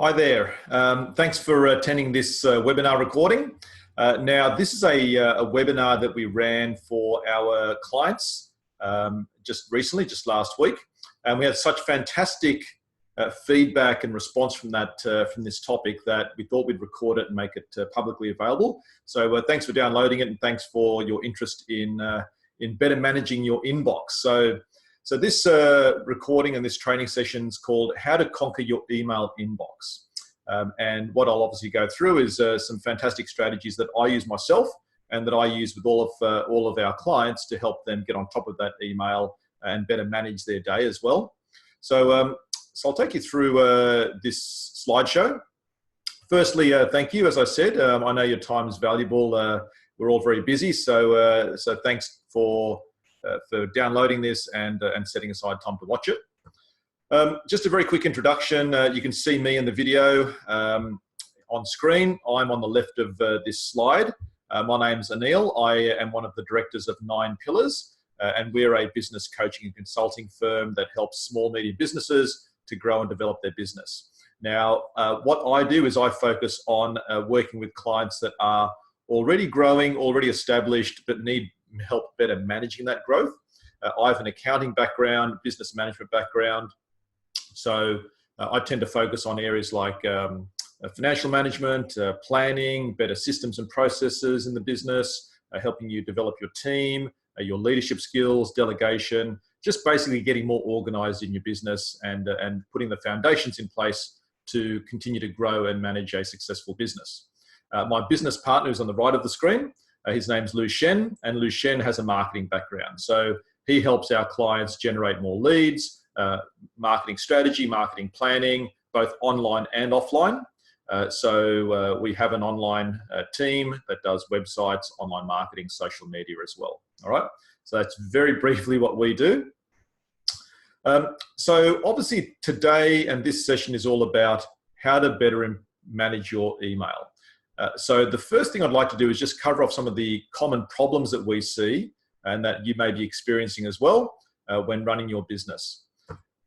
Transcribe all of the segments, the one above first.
Hi there. Thanks for attending this webinar recording. Now, this is a webinar that we ran for our clients just recently, just last week. And we had such fantastic feedback and response from that from this topic that we thought we'd record it and make it publicly available. So thanks for downloading it, and thanks for your interest in better managing your inbox. So this recording and this training session is called How to Conquer Your Email Inbox. And what I'll obviously go through is some fantastic strategies that I use myself and that I use with all of our clients to help them get on top of that email and better manage their day as well. So I'll take you through this slideshow. Firstly, thank you. As I said, I know your time is valuable. We're all very busy, so thanks for downloading this and setting aside time to watch it. Just a very quick introduction. You can see me in the video on screen. I'm on the left of this slide. My name's Anil. I am one of the directors of 9 Pillars, and we're a business coaching and consulting firm that helps small, medium businesses to grow and develop their business. Now, what I do is I focus on working with clients that are already growing, already established, but need help better managing that growth. I have an accounting background, business management background. So I tend to focus on areas like financial management, planning, better systems and processes in the business, helping you develop your team, your leadership skills, delegation, just basically getting more organized in your business and putting the foundations in place to continue to grow and manage a successful business. My business partner is on the right of the screen. His name's Lu Shen, and Lu Shen has a marketing background. So he helps our clients generate more leads, marketing strategy, marketing planning, both online and offline. So we have an online team that does websites, online marketing, social media as well. All right. So that's very briefly what we do. So obviously today and this session is all about how to better manage your email. So the first thing I'd like to do is just cover off some of the common problems that we see and that you may be experiencing as well when running your business.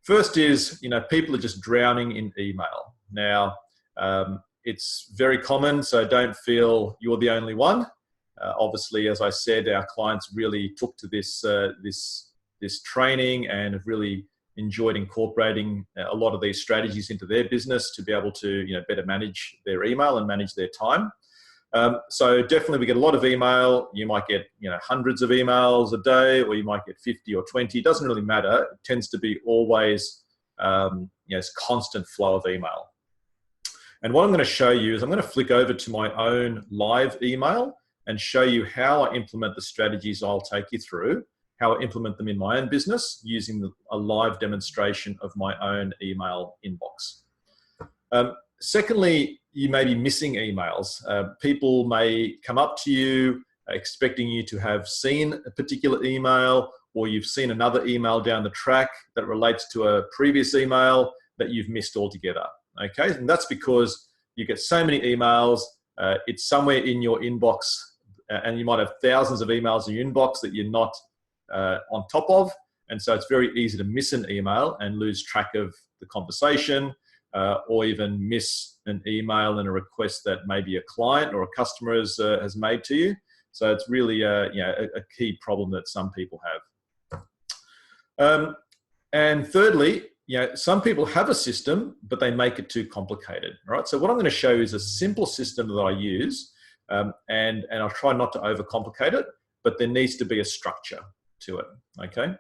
First is, people are just drowning in email. Now, it's very common, so don't feel you're the only one. Obviously, as I said, our clients really took to this training and have really enjoyed incorporating a lot of these strategies into their business to be able to better manage their email and manage their time. So definitely we get a lot of email. You might get hundreds of emails a day, or you might get 50 or 20. It doesn't really matter. It tends to be always it's constant flow of email. And what I'm going to show you is I'm going to flick over to my own live email and show you how I implement the strategies I'll take you through, how I implement them in my own business using a live demonstration of my own email inbox. Secondly, you may be missing emails. People may come up to you expecting you to have seen a particular email, or you've seen another email down the track that relates to a previous email that you've missed altogether. Okay, and that's because you get so many emails, it's somewhere in your inbox, and you might have thousands of emails in your inbox that you're not on top of, and so it's very easy to miss an email and lose track of the conversation, or even miss an email and a request that maybe a client or a customer has made to you. So it's really a key problem that some people have. And thirdly, some people have a system, but they make it too complicated. All right. So what I'm going to show you is a simple system that I use, and I'll try not to overcomplicate it, but there needs to be a structure to it. Okay.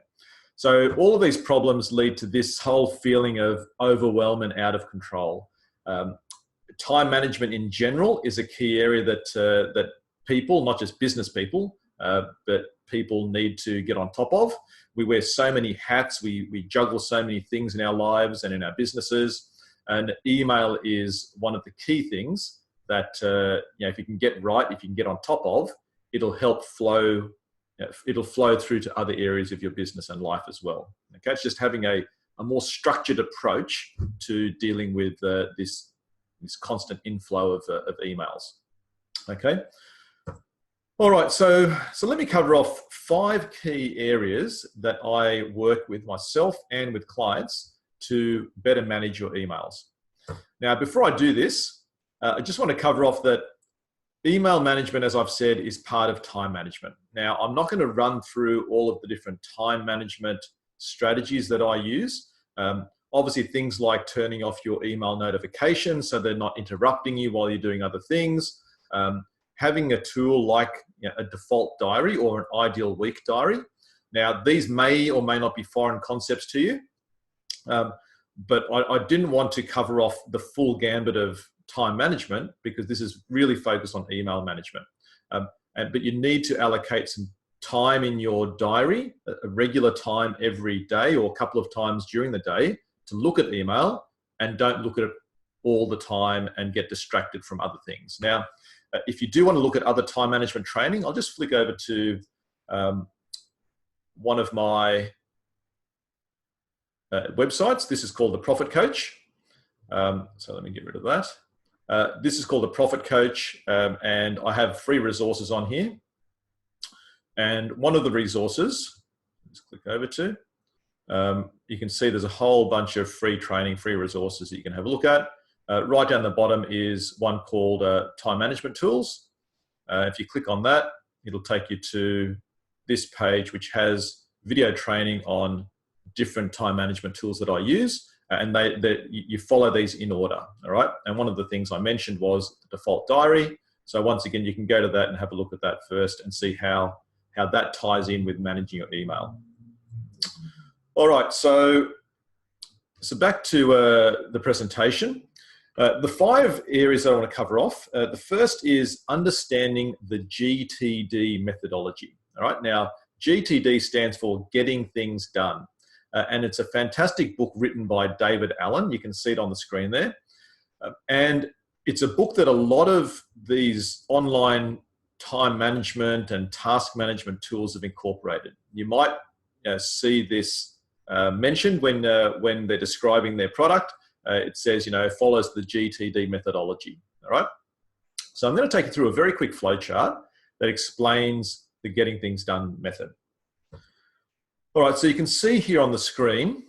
So all of these problems lead to this whole feeling of overwhelm and out of control. Time management in general is a key area that people, not just business people, but people need to get on top of. We wear so many hats, we juggle so many things in our lives and in our businesses, and email is one of the key things that if you can get right, if you can get on top of, it'll help flow. It'll flow through to other areas of your business and life as well. Okay, it's just having a more structured approach to dealing with this constant inflow of emails. Okay. All right, so let me cover off 5 key areas that I work with myself and with clients to better manage your emails. Now, before I do this, I just want to cover off that email management, as I've said, is part of time management. Now, I'm not going to run through all of the different time management strategies that I use. Obviously, things like turning off your email notifications so they're not interrupting you while you're doing other things. Having a tool like a default diary or an ideal week diary. Now, these may or may not be foreign concepts to you, but I didn't want to cover off the full gambit of time management because this is really focused on email management. But you need to allocate some time in your diary, a regular time every day or a couple of times during the day to look at email, and don't look at it all the time and get distracted from other things. Now, if you do want to look at other time management training, I'll just flick over to one of my websites. This is called the Profit Coach. So let me get rid of that. This is called the Profit Coach, and I have free resources on here. And one of the resources, let's click over to, you can see there's a whole bunch of free training, free resources that you can have a look at. Right down the bottom is one called Time Management Tools. If you click on that, it'll take you to this page, which has video training on different time management tools that I use. And you follow these in order, all right? And one of the things I mentioned was the default diary. So once again, you can go to that and have a look at that first and see how that ties in with managing your email. All right, so back to the presentation. The 5 areas that I want to cover off. The first is understanding the GTD methodology, all right? Now, GTD stands for Getting Things Done. And it's a fantastic book written by David Allen. You can see it on the screen there. And it's a book that a lot of these online time management and task management tools have incorporated. You might see this mentioned when they're describing their product. It says, follows the GTD methodology, all right? So I'm going to take you through a very quick flow chart that explains the Getting Things Done method. All right, so you can see here on the screen,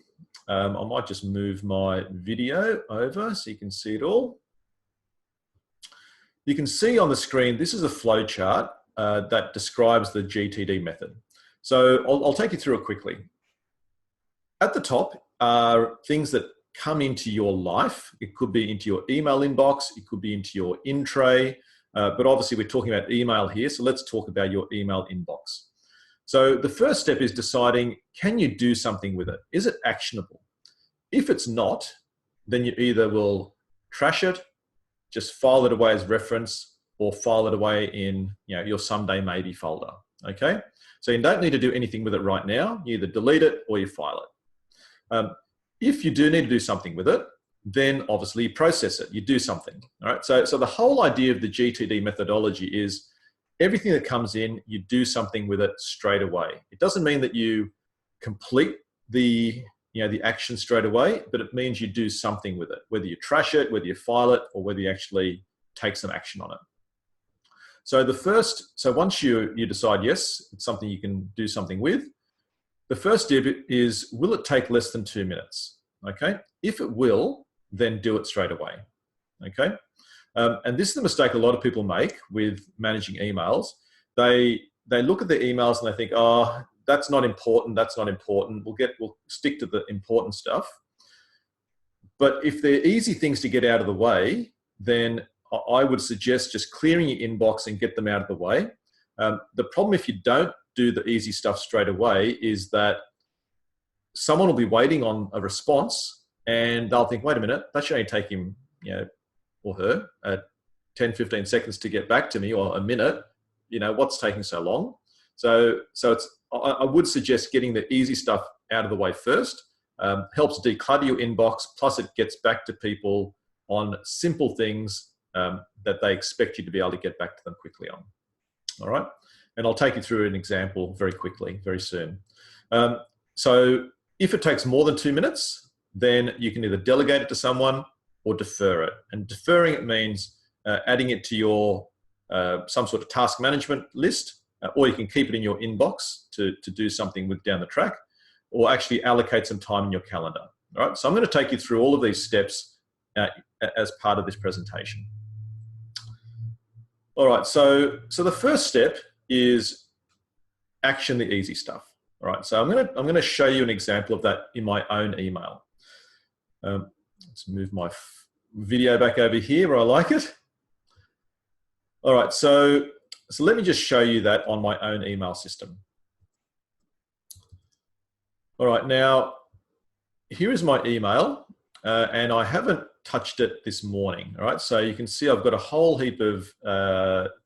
I might just move my video over so you can see it all. You can see on the screen, this is a flow chart that describes the GTD method. So I'll take you through it quickly. At the top are things that come into your life. It could be into your email inbox, it could be into your in tray, but obviously we're talking about email here, so let's talk about your email inbox. So the first step is deciding, can you do something with it? Is it actionable? If it's not, then you either will trash it, just file it away as reference, or file it away in your someday maybe folder, okay? So you don't need to do anything with it right now. You either delete it or you file it. If you do need to do something with it, then obviously you process it, you do something, all right? So the whole idea of the GTD methodology is everything that comes in, you do something with it straight away. It doesn't mean that you complete the action straight away, but it means you do something with it, whether you trash it, whether you file it, or whether you actually take some action on it. So once you decide, yes, it's something you can do something with, the first step is, will it take less than 2 minutes? Okay. If it will, then do it straight away. Okay. And this is the mistake a lot of people make with managing emails. They look at their emails and they think, oh, that's not important. That's not important. We'll stick to the important stuff. But if they're easy things to get out of the way, then I would suggest just clearing your inbox and get them out of the way. The problem if you don't do the easy stuff straight away is that someone will be waiting on a response and they'll think, wait a minute, that should only take him, or her 10, 15 seconds to get back to me, or a minute, what's taking so long? So I would suggest getting the easy stuff out of the way first. Helps declutter your inbox, plus it gets back to people on simple things that they expect you to be able to get back to them quickly on. All right, and I'll take you through an example very quickly, very soon. So if it takes more than 2 minutes, then you can either delegate it to someone or defer it. And deferring it means adding it to your some sort of task management list, or you can keep it in your inbox to do something with down the track, or actually allocate some time in your calendar. All right, so I'm going to take you through all of these steps as part of this presentation. All right, so the first step is action the easy stuff. All right, so I'm gonna show you an example of that in my own email. Let's move my video back over here where I like it. All right, so let me just show you that on my own email system. All right, now here is my email, and I haven't touched it this morning. All right, so you can see I've got a whole heap of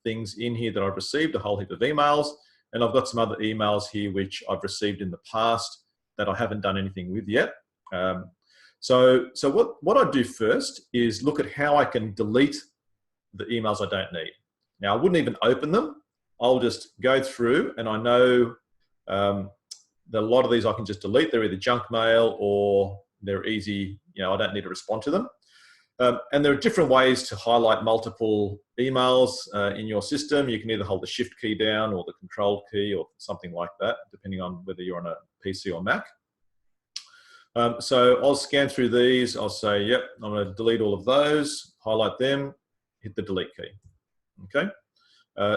things in here that I've received, a whole heap of emails. And I've got some other emails here which I've received in the past that I haven't done anything with yet. So what I do first is look at how I can delete the emails I don't need. Now, I wouldn't even open them. I'll just go through, and I know that a lot of these I can just delete. They're either junk mail or they're easy, I don't need to respond to them. And there are different ways to highlight multiple emails in your system. You can either hold the Shift key down or the Control key or something like that, depending on whether you're on a PC or Mac. So I'll scan through these. I'll say, yep, I'm going to delete all of those, highlight them, hit the delete key. Okay.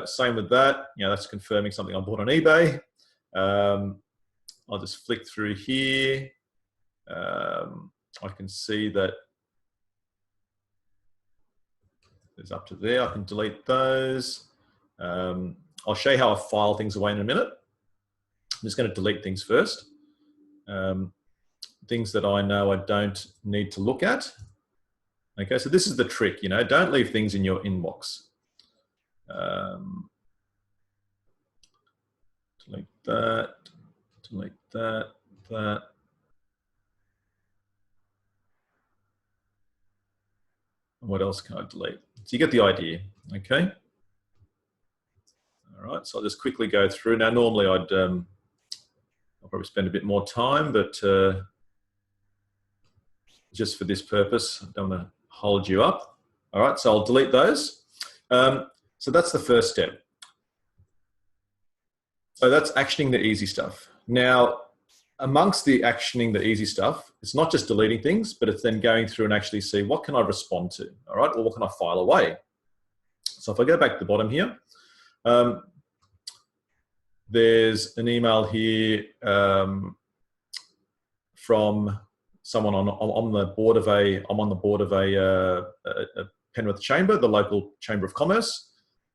Same with that. That's confirming something I bought on eBay. I'll just flick through here. I can see that there's up to there. I can delete those. I'll show you how I file things away in a minute. I'm just going to delete things first. Things that I know I don't need to look at. Okay, so this is the trick, don't leave things in your inbox. Delete that, delete that, that. What else can I delete? So you get the idea, okay? All right, so I'll just quickly go through. Now, normally I'll probably spend a bit more time, but just for this purpose, I don't want to hold you up. All right, so I'll delete those. So that's the first step. So that's actioning the easy stuff. Now, amongst the actioning the easy stuff, it's not just deleting things, but it's then going through and actually see what can I respond to, all right? Or what can I file away? So if I go back to the bottom here, there's an email here from someone on the board of I'm on the board of a Penrith Chamber, the local Chamber of Commerce.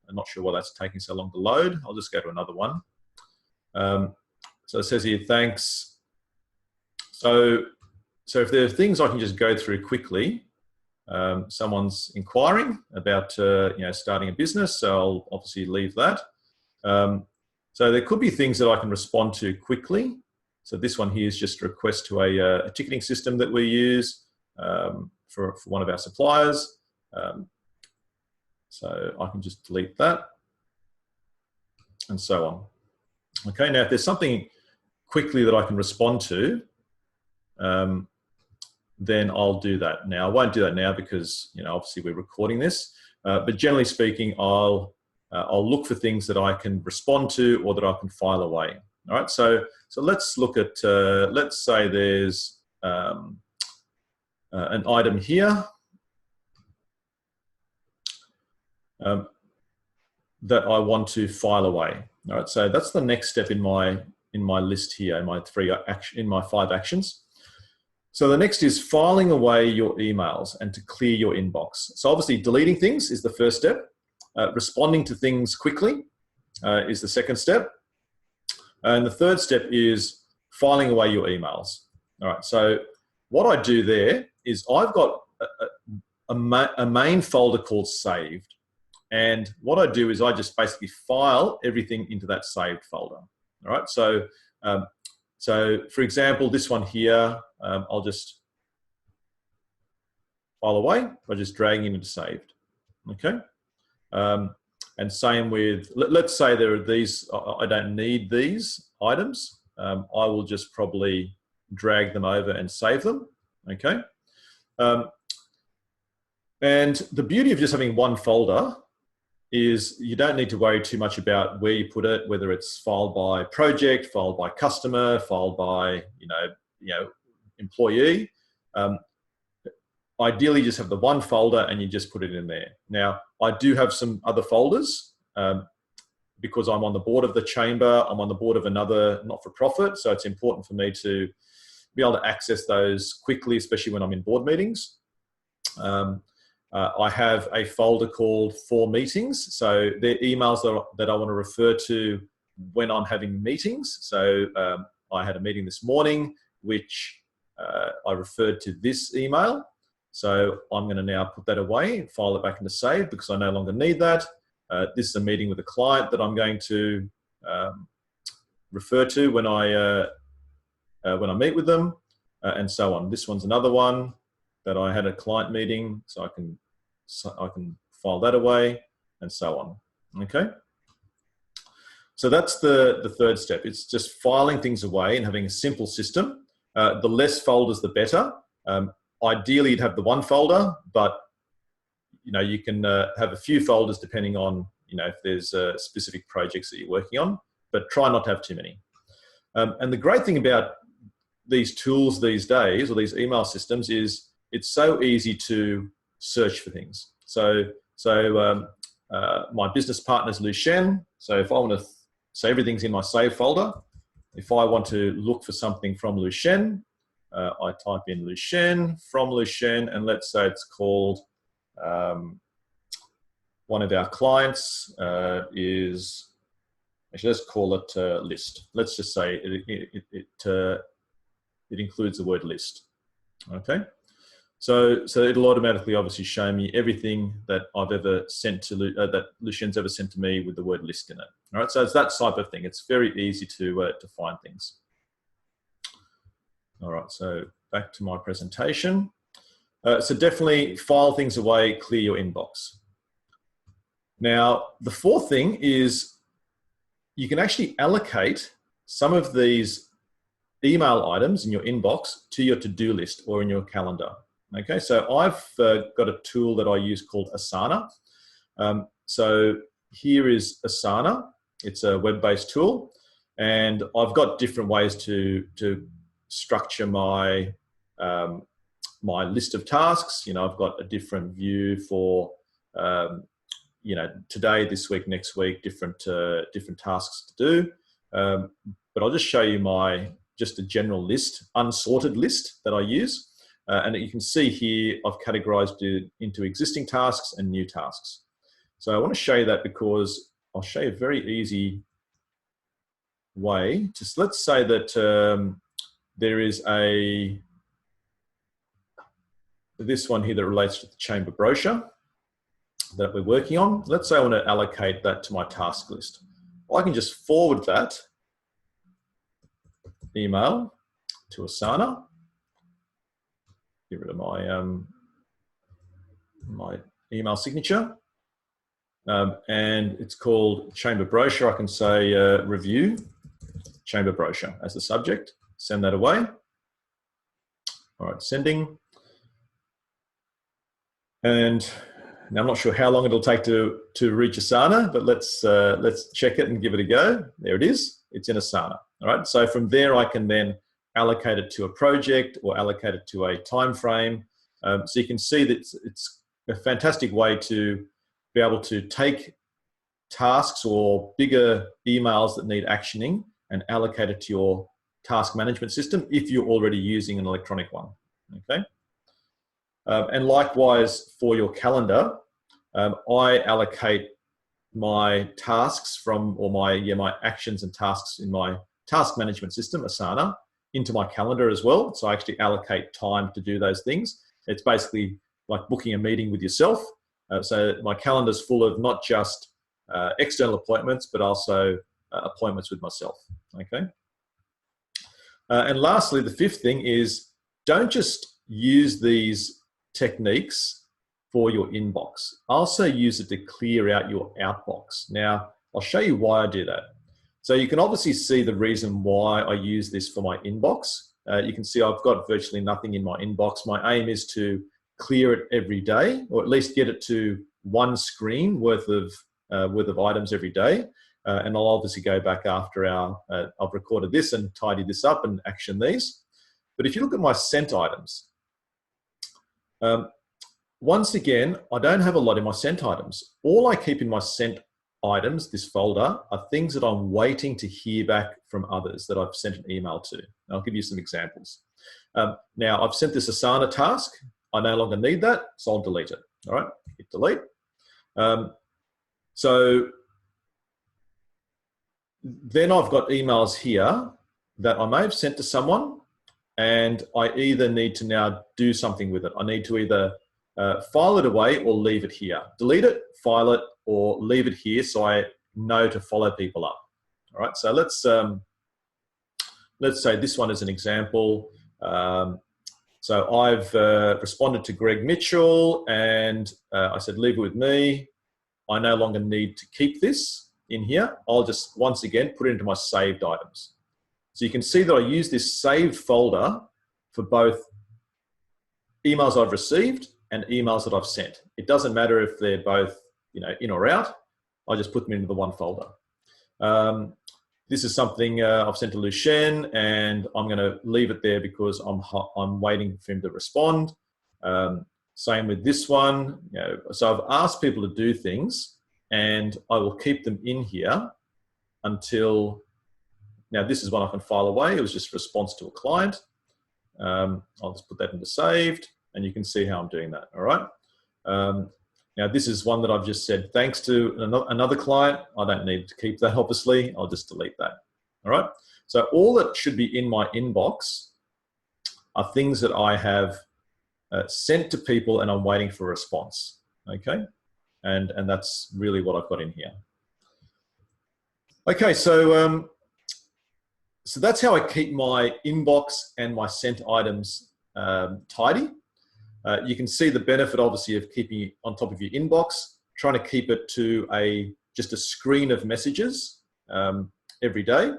I'm not sure why that's taking so long to load. I'll just go to another one. So it says here, thanks. So if there are things I can just go through quickly, someone's inquiring about starting a business, so I'll obviously leave that. So there could be things that I can respond to quickly. So this one here is just a request to a ticketing system that we use for one of our suppliers. So I can just delete that and so on. Okay, now if there's something quickly that I can respond to, then I'll do that. Now, I won't do that now because, obviously we're recording this, but generally speaking, I'll look for things that I can respond to or that I can file away. All right, so let's look at, let's say there's an item here that I want to file away. All right, so that's the next step in my list here, in my 5 actions. So the next is filing away your emails and to clear your inbox. So obviously deleting things is the first step. Responding to things quickly is the second step. And the third step is filing away your emails. All right, so what I do there is I've got a main folder called saved. And what I do is I just basically file everything into that saved folder. All right, so for example, this one here, I'll just file away by just dragging it into saved. Okay, and same with, let's say there are these, I don't need these items. I will just probably drag them over and save them. Okay, and the beauty of just having one folder is you don't need to worry too much about where you put it, whether it's filed by project, filed by customer, filed by employee. ideally just have the one folder and you just put it in there. Now, I do have some other folders because I'm on the board of the chamber, I'm on the board of another not-for-profit, so it's important for me to be able to access those quickly, especially when I'm in board meetings. I have a folder called For Meetings, so they're emails that I want to refer to when I'm having meetings. So I had a meeting this morning, which I referred to this email. So I'm going to now put that away, file it back into Save because I no longer need that. This is a meeting with a client that I'm going to refer to when I meet with them, and so on. This one's another one that I had a client meeting, so I can file that away, and so on. Okay. So that's the third step. It's just filing things away and having a simple system. The less folders, the better. Ideally, you'd have the one folder, but you can have a few folders depending on if there's specific projects that you're working on. But try not to have too many. And the great thing about these tools these days, or these email systems, is it's so easy to search for things. So my business partner is Lucien. So if I want to say everything's in my save folder, if I want to look for something from Lucien, I type in Lucien, from Lucien, and let's say it's called, one of our clients is, actually let's call it list. Let's just say it includes the word list. Okay. So it'll automatically obviously show me everything that I've ever sent to, that Lucien's ever sent to me with the word list in it. All right, so it's that type of thing. It's very easy to find things. All right, so back to my presentation. So definitely file things away, clear your inbox. Now, the fourth thing is you can actually allocate some of these email items in your inbox to your to-do list or in your calendar. Okay, so I've got a tool that I use called Asana. So here is Asana. It's a web-based tool, and I've got different ways to structure my my list of tasks. I've got a different view for today, this week, next week, different tasks to do. But I'll just show you just a general list, unsorted list that I use. And you can see here, I've categorized it into existing tasks and new tasks. So I want to show you that because I'll show you a very easy way. Just let's say that there is this one here that relates to the chamber brochure that we're working on. Let's say I want to allocate that to my task list. Well, I can just forward that email to Asana. Get rid of my my email signature, and it's called chamber brochure. I can say review chamber brochure as the subject. Send that away. All right, sending. And now I'm not sure how long it'll take to reach Asana, but let's check it and give it a go. There it is. It's in Asana. All right. So from there, I can then allocate it to a project or allocate it to a time frame. So you can see that it's a fantastic way to be able to take tasks or bigger emails that need actioning and allocate it to your task management system if you're already using an electronic one. Okay. And likewise for your calendar, I allocate my tasks my actions and tasks in my task management system, Asana, into my calendar as well. So I actually allocate time to do those things. It's basically like booking a meeting with yourself. So my calendar's full of not just external appointments, but also appointments with myself. Okay. And lastly, the fifth thing is don't just use these techniques for your inbox. Also use it to clear out your outbox. Now, I'll show you why I do that. So you can obviously see the reason why I use this for my inbox. You can see I've got virtually nothing in my inbox. My aim is to clear it every day, or at least get it to one screen worth of items every day. And I'll obviously go back after I've recorded this and tidy this up and action these. But if you look at my sent items, Once again, I don't have a lot in my sent items. All I keep in my sent items, this folder, are things that I'm waiting to hear back from others that I've sent an email to. I'll give you some examples. Now, I've sent this Asana task. I no longer need that, so I'll delete it. All right, hit delete. So then I've got emails here that I may have sent to someone, and I either need to now do something with it. I need to either file it away or leave it here. Delete it, file it, or leave it here so I know to follow people up. All right, so let's say this one is an example. So I've responded to Greg Mitchell, and I said, leave it with me. I no longer need to keep this in here. I'll just, once again, put it into my saved items. So you can see that I use this saved folder for both emails I've received and emails that I've sent. It doesn't matter if they're both, in or out. I just put them into the one folder. This is something I've sent to Lucien, and I'm going to leave it there because I'm waiting for him to respond. Same with this one. So I've asked people to do things, and I will keep them in here until. Now this is one I can file away. It was just a response to a client. I'll just put that into saved, and you can see how I'm doing that. All right. Now this is one that I've just said thanks to another client. I don't need to keep that, obviously. I'll just delete that. All right. So all that should be in my inbox are things that I have sent to people, and I'm waiting for a response. Okay. And that's really what I've got in here. Okay. So that's how I keep my inbox and my sent items tidy. You can see the benefit, obviously, of keeping it on top of your inbox, trying to keep it to just a screen of messages every day,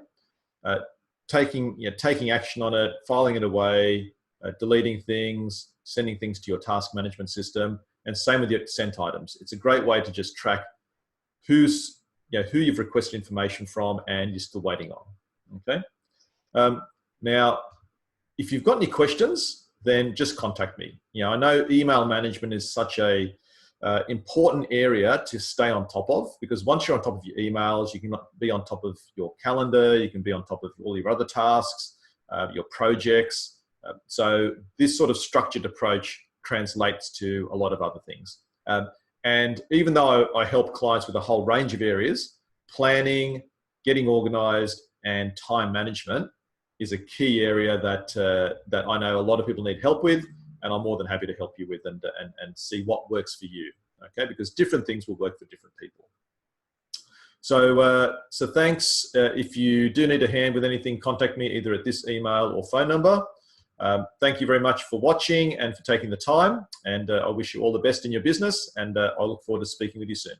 taking action on it, filing it away, deleting things, sending things to your task management system, and same with your sent items. It's a great way to just track who you've requested information from and you're still waiting on. Okay. Now, if you've got any questions, then just contact me. I know email management is such a important area to stay on top of, because once you're on top of your emails, you can be on top of your calendar, you can be on top of all your other tasks, your projects. So this sort of structured approach translates to a lot of other things. And even though I help clients with a whole range of areas, planning, getting organized, and time management is a key area that I know a lot of people need help with, and I'm more than happy to help you with and see what works for you, okay? Because different things will work for different people. So thanks. If you do need a hand with anything, contact me either at this email or phone number. Thank you very much for watching and for taking the time, and I wish you all the best in your business, and I look forward to speaking with you soon.